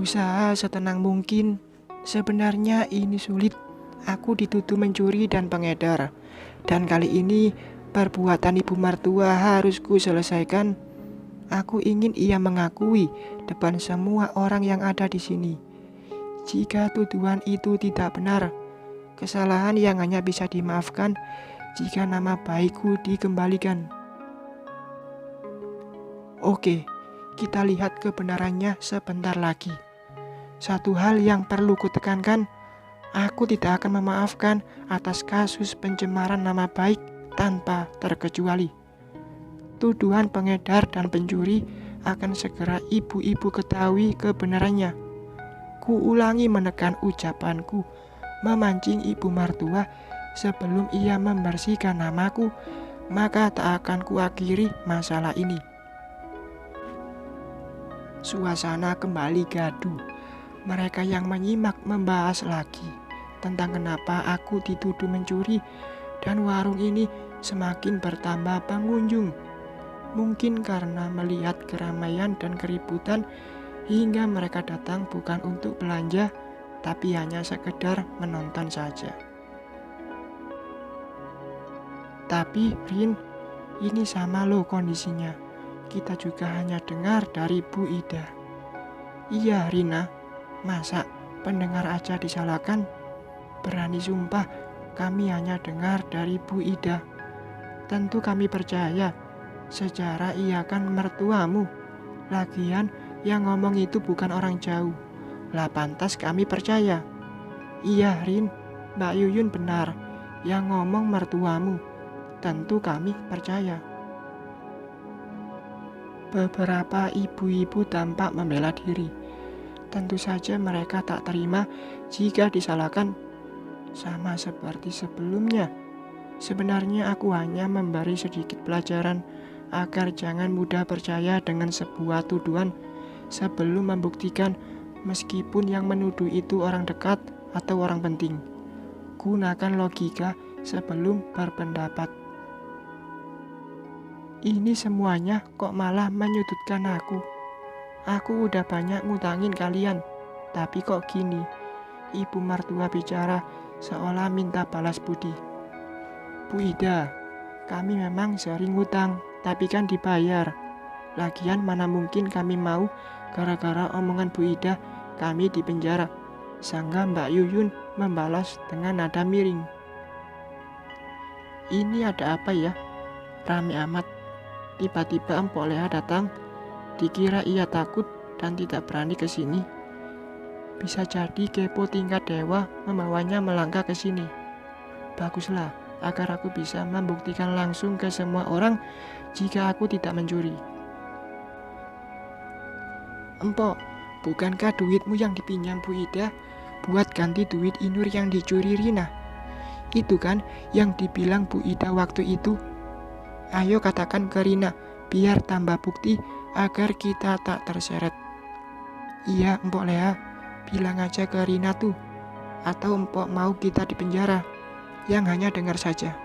Berusaha setenang mungkin. Sebenarnya ini sulit. Aku dituduh mencuri dan pengedar. Dan kali ini perbuatan ibu mertua harus ku selesaikan. Aku ingin ia mengakui depan semua orang yang ada di sini. Jika tuduhan itu tidak benar, kesalahan yang hanya bisa dimaafkan jika nama baikku dikembalikan. Oke, kita lihat kebenarannya sebentar lagi. Satu hal yang perlu kutekankan, aku tidak akan memaafkan atas kasus pencemaran nama baik tanpa terkecuali. Tuduhan pengedar dan pencuri akan segera ibu-ibu ketahui kebenarannya. Ku ulangi menekan ucapanku, memancing ibu mertua sebelum ia membersihkan namaku, maka tak akan kuakhiri masalah ini. Suasana kembali gaduh. Mereka yang menyimak membahas lagi tentang kenapa aku dituduh mencuri dan warung ini semakin bertambah pengunjung. Mungkin karena melihat keramaian dan keributan hingga mereka datang bukan untuk belanja, tapi hanya sekedar menonton saja. Tapi Rin, ini sama loh kondisinya. Kita juga hanya dengar dari Bu Ida. Iya Rina, masa pendengar aja disalahkan? Berani sumpah kami hanya dengar dari Bu Ida. Tentu kami percaya, sejarah ia kan mertuamu. Lagian yang ngomong itu bukan orang jauh. Lah pantas kami percaya. Iya Rin, Mbak Yuyun benar. Yang ngomong mertuamu. Tentu kami percaya. Beberapa ibu-ibu tampak membela diri. Tentu saja mereka tak terima jika disalahkan. Sama seperti sebelumnya. Sebenarnya aku hanya memberi sedikit pelajaran agar jangan mudah percaya dengan sebuah tuduhan sebelum membuktikan, meskipun yang menuduh itu orang dekat atau orang penting. Gunakan logika sebelum berpendapat. Ini semuanya kok malah menyudutkan aku. Aku udah banyak ngutangin kalian, tapi kok gini? Ibu mertua bicara seolah minta balas budi. Bu Ida, kami memang sering ngutang, tapi kan dibayar. Lagian mana mungkin kami mau gara-gara omongan Bu Ida kami dipenjara. Sangga Mbak Yuyun membalas dengan nada miring. Ini ada apa ya? Rame amat. Tiba-tiba Empok Leha datang. Dikira ia takut dan tidak berani ke sini. Bisa jadi kepo tingkat dewa membawanya melangkah ke sini. Baguslah, agar aku bisa membuktikan langsung ke semua orang jika aku tidak mencuri. Empok, bukankah duitmu yang dipinjam Bu Ida buat ganti duit Inur yang dicuri Rina? Itu kan yang dibilang Bu Ida waktu itu. Ayo katakan ke Rina, biar tambah bukti agar kita tak terseret. Iya Empok Leha, bilang aja ke Rina tuh. Atau Empok mau kita dipenjara? Yang hanya dengar saja.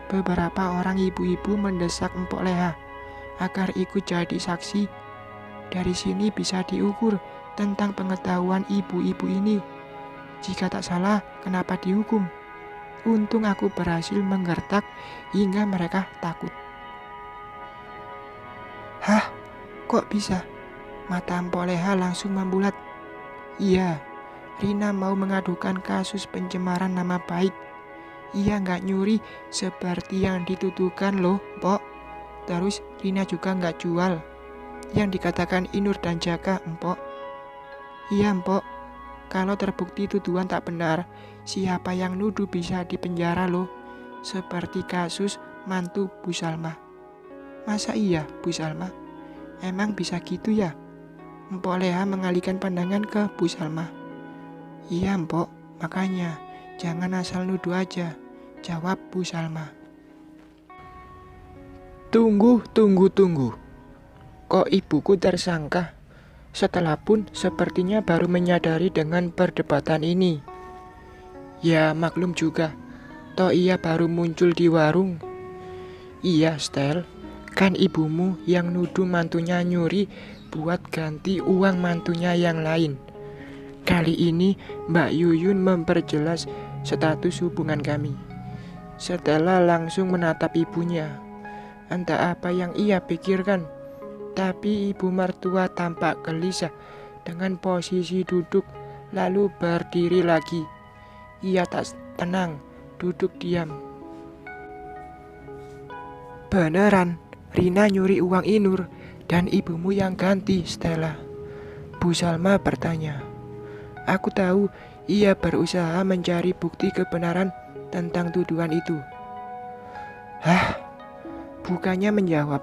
Beberapa orang ibu-ibu mendesak Empok Leha agar ikut jadi saksi. Dari sini bisa diukur tentang pengetahuan ibu-ibu ini. Jika tak salah, kenapa dihukum? Untung aku berhasil menggertak hingga mereka takut. Hah? Kok bisa? Mata Empok Leha langsung membulat. Iya, Rina mau mengadukan kasus pencemaran nama baik. Ia nggak nyuri seperti yang dituduhkan loh, Empok. Terus Rina juga nggak jual yang dikatakan Inur dan Jaka, Empok. Iya, Empok. Kalau terbukti tuduhan tak benar, siapa yang nuduh bisa dipenjara loh. Seperti kasus mantu Bu Salma. Masa iya, Bu Salma? Emang bisa gitu ya? Empok Leha mengalihkan pandangan ke Bu Salma. Iya, Empok. Makanya, jangan asal nuduh aja, jawab Bu Salma. Tunggu. Kok ibuku tersangka? Setelah pun sepertinya baru menyadari dengan perdebatan ini. Ya maklum juga, toh ia baru muncul di warung. Iya Stel, kan ibumu yang nuduh mantunya nyuri buat ganti uang mantunya yang lain. Kali ini Mbak Yuyun memperjelas status hubungan kami. Stella langsung menatap ibunya. Entah apa yang ia pikirkan, tapi ibu mertua tampak gelisah dengan posisi duduk lalu berdiri lagi. Ia tak tenang, duduk diam. Beneran, Rina nyuri uang Inur dan ibumu yang ganti, Stella? Bu Salma bertanya. Aku tahu ia berusaha mencari bukti kebenaran tentang tuduhan itu. Hah? Bukannya menjawab,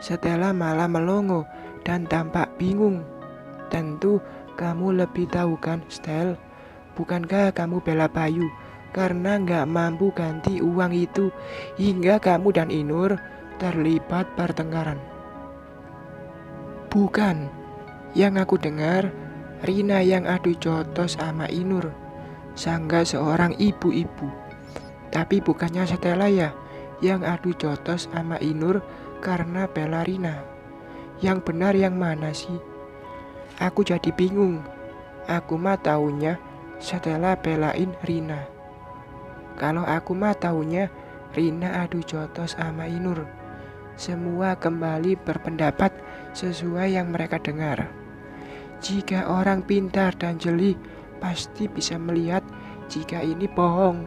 Stella malah melongo dan tampak bingung. Tentu kamu lebih tahu kan, Stel? Bukankah kamu bela Bayu karena nggak mampu ganti uang itu hingga kamu dan Inur terlibat pertengkaran? Bukan. Yang aku dengar, Rina yang adu jotos sama Inur, sangga seorang ibu-ibu. Tapi bukannya Stella ya yang adu jotos sama Inur karena bela Rina. Yang benar yang mana sih? Aku jadi bingung. Aku mah taunya Stella belain Rina. Kalau aku mah taunya Rina adu jotos sama Inur. Semua kembali berpendapat sesuai yang mereka dengar. Jika orang pintar dan jeli pasti bisa melihat jika ini bohong.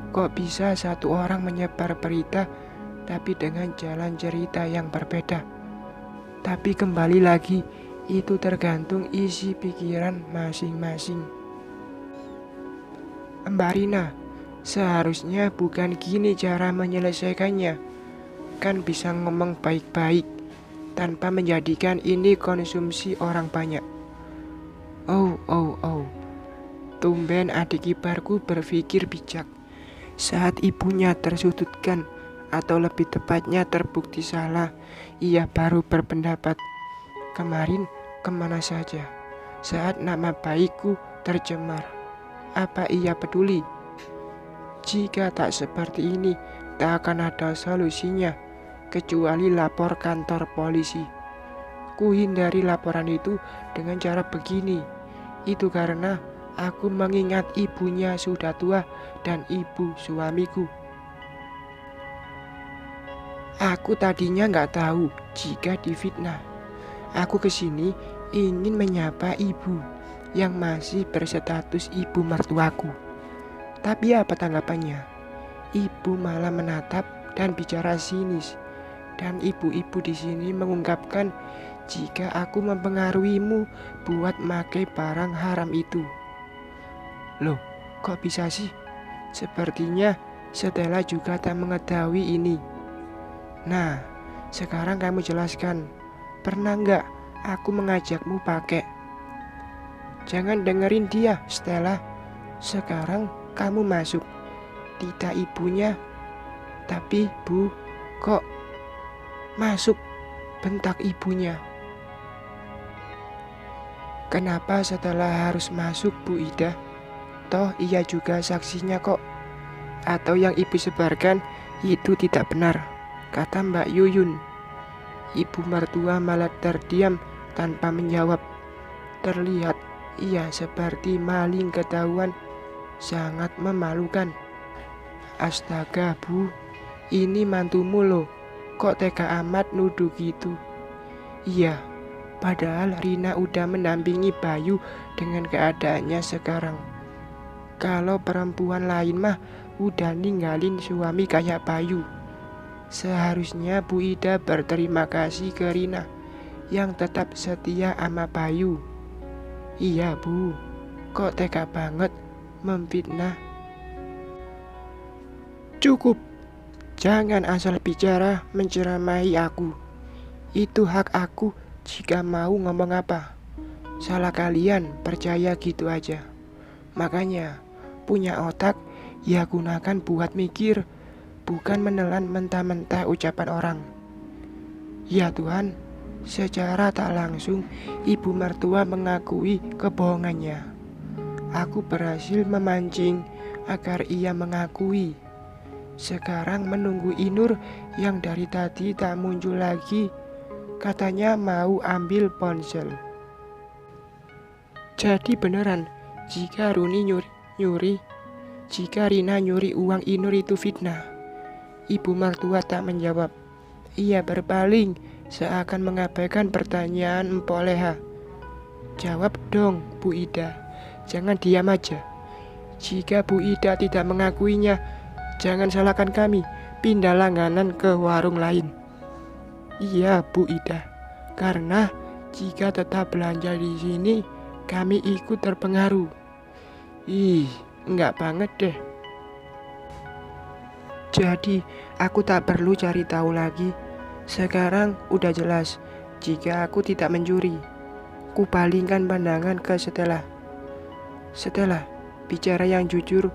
Kok bisa satu orang menyebar berita tapi dengan jalan cerita yang berbeda? Tapi kembali lagi, itu tergantung isi pikiran masing-masing. Mbak Rina, seharusnya bukan gini cara menyelesaikannya. Kan bisa ngomong baik-baik tanpa menjadikan ini konsumsi orang banyak. Oh. Tumben adik iparku berpikir bijak. Saat ibunya tersudutkan, atau lebih tepatnya terbukti salah, ia baru berpendapat. Kemarin kemana saja? Saat nama baikku tercemar, apa ia peduli? Jika tak seperti ini, tak akan ada solusinya kecuali lapor kantor polisi. Ku hindari laporan itu dengan cara begini. Itu karena aku mengingat ibunya sudah tua dan ibu suamiku. Aku tadinya nggak tahu jika difitnah. Aku kesini ingin menyapa ibu yang masih berstatus ibu mertuaku. Tapi apa tanggapannya? Ibu malah menatap dan bicara sinis. Dan ibu-ibu di sini mengungkapkan jika aku mempengaruhimu buat make barang haram itu. Loh, kok bisa sih? Sepertinya Stella juga tak mengetahui ini. Nah, sekarang kamu jelaskan, pernah nggak aku mengajakmu pakai? Jangan dengerin dia, Stella. Sekarang kamu masuk. Tidak ibunya, tapi Bu, kok masuk? Bentak ibunya. Kenapa setelah harus masuk, Bu Ida? Toh ia juga saksinya kok. Atau yang ibu sebarkan itu tidak benar, kata Mbak Yuyun. Ibu mertua malah terdiam tanpa menjawab. Terlihat ia seperti maling ketahuan, sangat memalukan. Astaga Bu, ini mantumu loh, kok tega amat nuduh gitu? Iya, padahal Rina udah mendampingi Bayu dengan keadaannya sekarang. Kalau perempuan lain mah udah ninggalin suami kayak Bayu. Seharusnya Bu Ida berterima kasih ke Rina yang tetap setia sama Bayu. Iya Bu, kok tega banget memfitnah. Cukup, jangan asal bicara menceramahi aku. Itu hak aku jika mau ngomong apa. Salah kalian percaya gitu aja. Makanya punya otak ya gunakan buat mikir, bukan menelan mentah-mentah ucapan orang. Ya Tuhan, secara tak langsung ibu mertua mengakui kebohongannya. Aku berhasil memancing agar ia mengakui. Sekarang menunggu Inur yang dari tadi tak muncul lagi. Katanya mau ambil ponsel. Jadi beneran, jika jika Rina nyuri uang Inur itu fitnah. Ibu mertua tak menjawab. Ia berpaling, seakan mengabaikan pertanyaan Mpok Leha. Jawab dong, Bu Ida. Jangan diam aja. Jika Bu Ida tidak mengakuinya, jangan salahkan kami. Pindah langganan ke warung lain. Iya, Bu Ida. Karena jika tetap belanja di sini, kami ikut terpengaruh. Ih, enggak banget deh. Jadi, aku tak perlu cari tahu lagi. Sekarang udah jelas, jika aku tidak mencuri. Kupalingkan pandangan ke Stella. Stella, bicara yang jujur,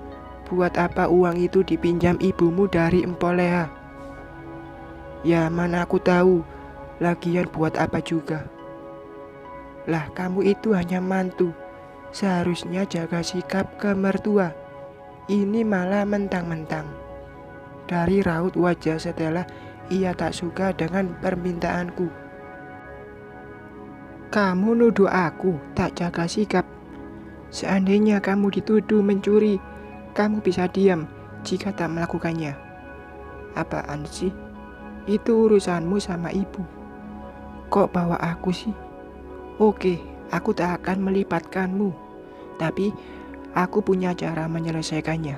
buat apa uang itu dipinjam ibumu dari Mpok Leha? Ya mana aku tahu, lagian buat apa juga. Lah kamu itu hanya mantu, seharusnya jaga sikap ke mertua. Ini malah mentang-mentang. Dari raut wajah Stella, ia tak suka dengan permintaanku. Kamu nuduh aku tak jaga sikap. Seandainya kamu dituduh mencuri, kamu bisa diam jika tak melakukannya. Apaan sih? Itu urusanmu sama ibu. Kok bawa aku sih? Oke, aku tak akan melibatkanmu. Tapi aku punya cara menyelesaikannya.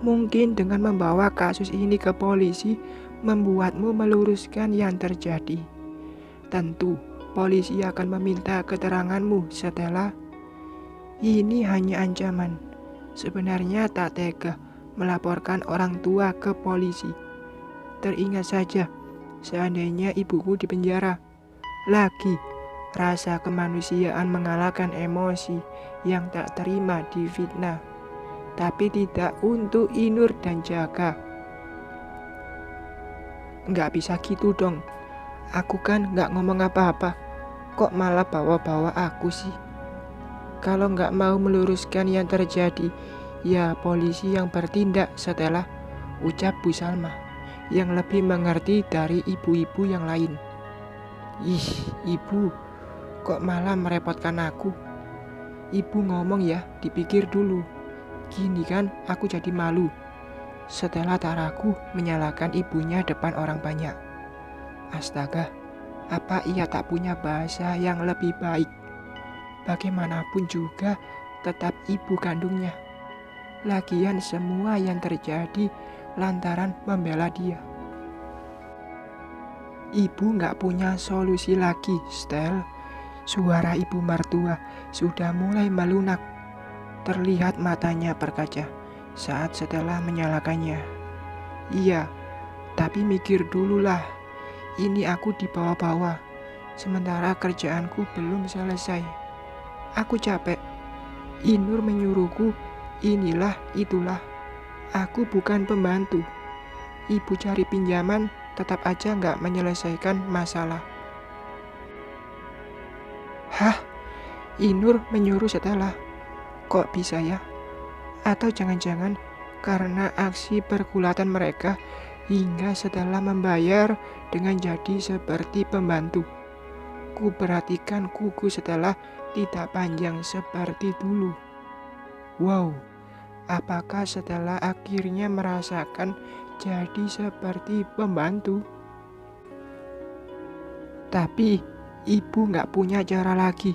Mungkin dengan membawa kasus ini ke polisi membuatmu meluruskan yang terjadi. Tentu polisi akan meminta keteranganmu, Stella. Ini hanya ancaman. Sebenarnya tak tega melaporkan orang tua ke polisi. Teringat saja, seandainya ibuku dipenjara. Lagi, rasa kemanusiaan mengalahkan emosi yang tak terima difitnah. Tapi tidak untuk Inur dan Jaka. Nggak bisa gitu dong. Aku kan nggak ngomong apa-apa. Kok malah bawa-bawa aku sih? Kalau nggak mau meluruskan yang terjadi, ya polisi yang bertindak, Stella, ucap Bu Salma, yang lebih mengerti dari ibu-ibu yang lain. Ih, ibu, kok malah merepotkan aku? Ibu ngomong ya, dipikir dulu. Gini kan, aku jadi malu. Stella tak ragu menyalahkan ibunya depan orang banyak. Astaga, apa ia tak punya bahasa yang lebih baik? Bagaimanapun juga, tetap ibu kandungnya. Lagian semua yang terjadi lantaran membela dia. Ibu nggak punya solusi lagi, Stel. Suara ibu mertua sudah mulai melunak. Terlihat matanya berkaca saat Stella menyalakannya. Iya, tapi mikir dululah. Ini aku dibawa-bawa, sementara kerjaanku belum selesai. Aku capek. Inur menyuruhku, inilah itulah. Aku bukan pembantu. Ibu cari pinjaman, tetap aja nggak menyelesaikan masalah. Hah? Inur menyuruh Stella. Kok bisa ya? Atau jangan-jangan karena aksi pergulatan mereka hingga Stella membayar dengan jadi seperti pembantu. Ku perhatikan kuku Stella tidak panjang seperti dulu. Wow, apakah Stella akhirnya merasakan jadi seperti pembantu? Tapi ibu nggak punya cara lagi.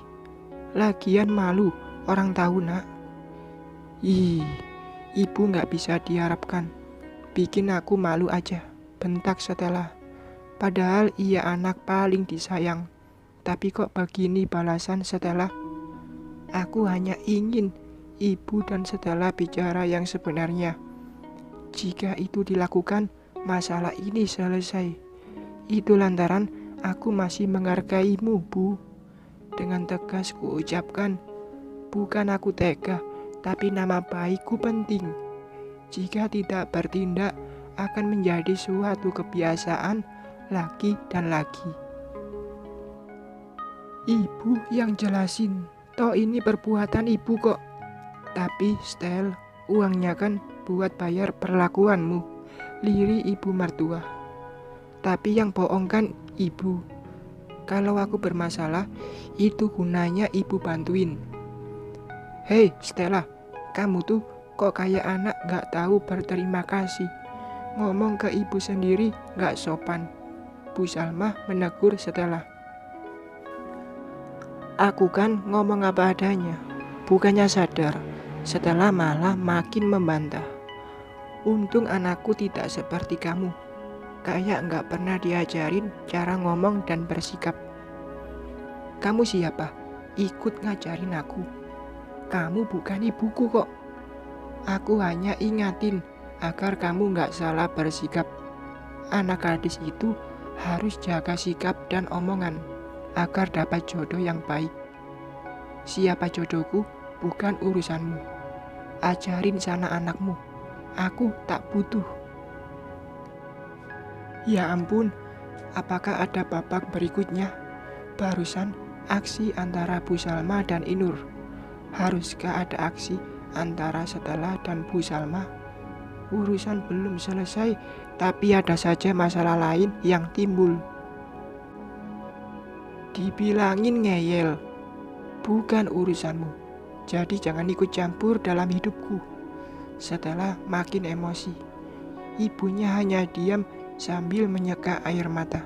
Lagian malu orang tahu nak. Ih, ibu nggak bisa diharapkan. Bikin aku malu aja, bentak Stella. Padahal ia anak paling disayang. Tapi kok begini balasan Stella? Aku hanya ingin ibu dan Stella bicara yang sebenarnya. Jika itu dilakukan, masalah ini selesai. Itu lantaran aku masih menghargaimu, Bu. Dengan tegas kuucapkan, bukan aku tega, tapi nama baikku penting. Jika tidak bertindak, akan menjadi suatu kebiasaan lagi dan lagi. Ibu yang jelasin, toh ini perbuatan ibu kok. Tapi Stel, uangnya kan buat bayar perlakuanmu, liri ibu mertua. Tapi yang bohong kan ibu. Kalau aku bermasalah, itu gunanya ibu bantuin. Hei Stella, kamu tuh kok kayak anak gak tahu berterima kasih. Ngomong ke ibu sendiri gak sopan. Bu Salma menegur Stella. Aku kan ngomong apa adanya. Bukannya sadar, Stella malah makin membantah. Untung anakku tidak seperti kamu. Kayak gak pernah diajarin cara ngomong dan bersikap. Kamu siapa? Ikut ngajarin aku. Kamu bukan ibuku kok. Aku hanya ingatin agar kamu gak salah bersikap. Anak gadis itu harus jaga sikap dan omongan agar dapat jodoh yang baik. Siapa jodohku bukan urusanmu. Ajarin sana anakmu. Aku tak butuh. Ya ampun, apakah ada babak berikutnya? Barusan aksi antara Bu Salma dan Inur. Haruskah ada aksi antara Stella dan Bu Salma? Urusan belum selesai, tapi ada saja masalah lain yang timbul. Dibilangin ngeyel, bukan urusanmu. Jadi jangan ikut campur dalam hidupku. Stella makin emosi. Ibunya hanya diam sambil menyeka air mata.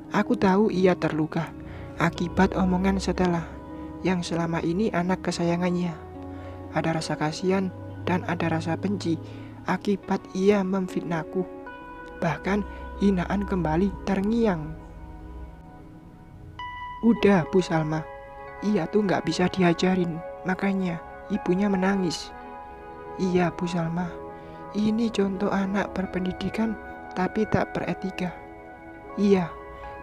Aku tahu ia terluka akibat omongan Stella yang selama ini anak kesayangannya. Ada rasa kasihan dan ada rasa benci akibat ia memfitnahku. Bahkan hinaan kembali terngiang. Udah Bu Salma, ia tuh gak bisa diajarin, makanya ibunya menangis. Iya Bu Salma, ini contoh anak berpendidikan tapi tak beretika. Iya,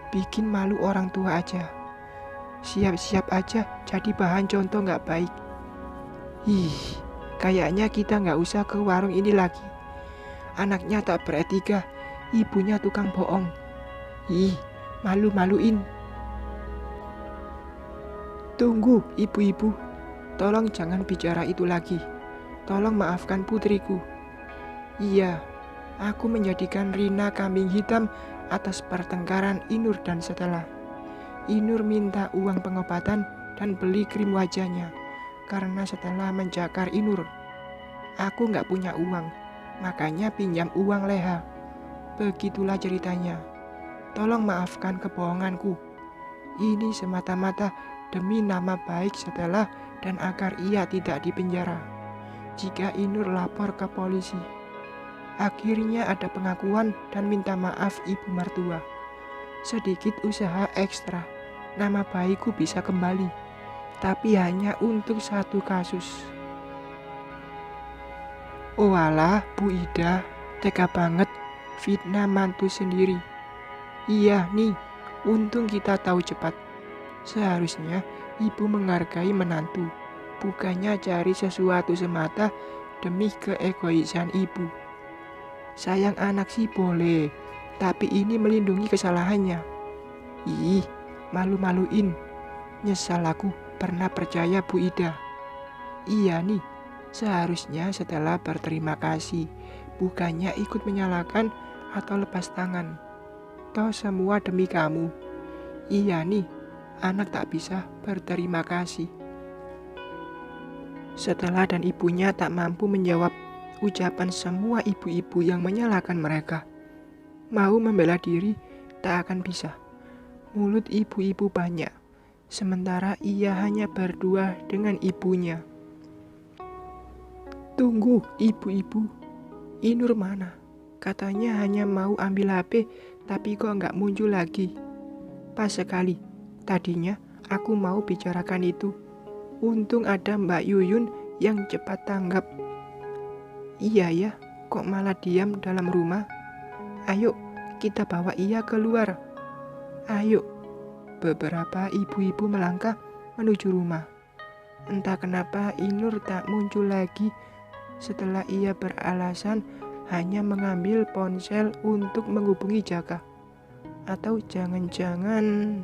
bikin malu orang tua aja. Siap-siap aja jadi bahan contoh gak baik. Kayaknya kita gak usah ke warung ini lagi. Anaknya tak beretika, ibunya tukang bohong. Malu-maluin. Tunggu ibu-ibu, tolong jangan bicara itu lagi. Tolong maafkan putriku. Iya, aku menjadikan Rina kambing hitam atas pertengkaran Inur dan Stella. Inur minta uang pengobatan dan beli krim wajahnya karena Stella mencakar Inur. Aku gak punya uang, makanya pinjam uang Leha. Begitulah ceritanya. Tolong maafkan kebohonganku. Ini semata-mata demi nama baik Stella dan agar ia tidak dipenjara. Jika Inur lapor ke polisi, akhirnya ada pengakuan dan minta maaf ibu mertua. Sedikit usaha ekstra, nama baikku bisa kembali, tapi hanya untuk satu kasus. Oh alah, Bu Ida, tega banget fitnah mantu sendiri. Iya nih, untung kita tahu cepat. Seharusnya ibu menghargai menantu, bukannya cari sesuatu semata demi keegoisan ibu. Sayang anak sih boleh, tapi ini melindungi kesalahannya. Malu-maluin. Nyesal aku pernah percaya Bu Ida. Iya nih, seharusnya setelah berterima kasih, bukannya ikut menyalahkan atau lepas tangan. Toh semua demi kamu. Iya nih, anak tak bisa berterima kasih. Stella dan ibunya tak mampu menjawab ucapan semua ibu-ibu yang menyalahkan mereka. Mau membela diri tak akan bisa. Mulut ibu-ibu banyak, sementara ia hanya berdua dengan ibunya. Tunggu ibu-ibu, Inur mana? Katanya hanya mau ambil HP, tapi kok nggak muncul lagi. Pas sekali, tadinya aku mau bicarakan itu. Untung ada Mbak Yuyun yang cepat tanggap. Iya ya, kok malah diam dalam rumah? Ayo, kita bawa ia keluar. Ayo. Beberapa ibu-ibu melangkah menuju rumah. Entah kenapa Inur tak muncul lagi setelah ia beralasan hanya mengambil ponsel untuk menghubungi Jaka. Atau jangan-jangan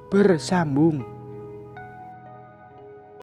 bersambung.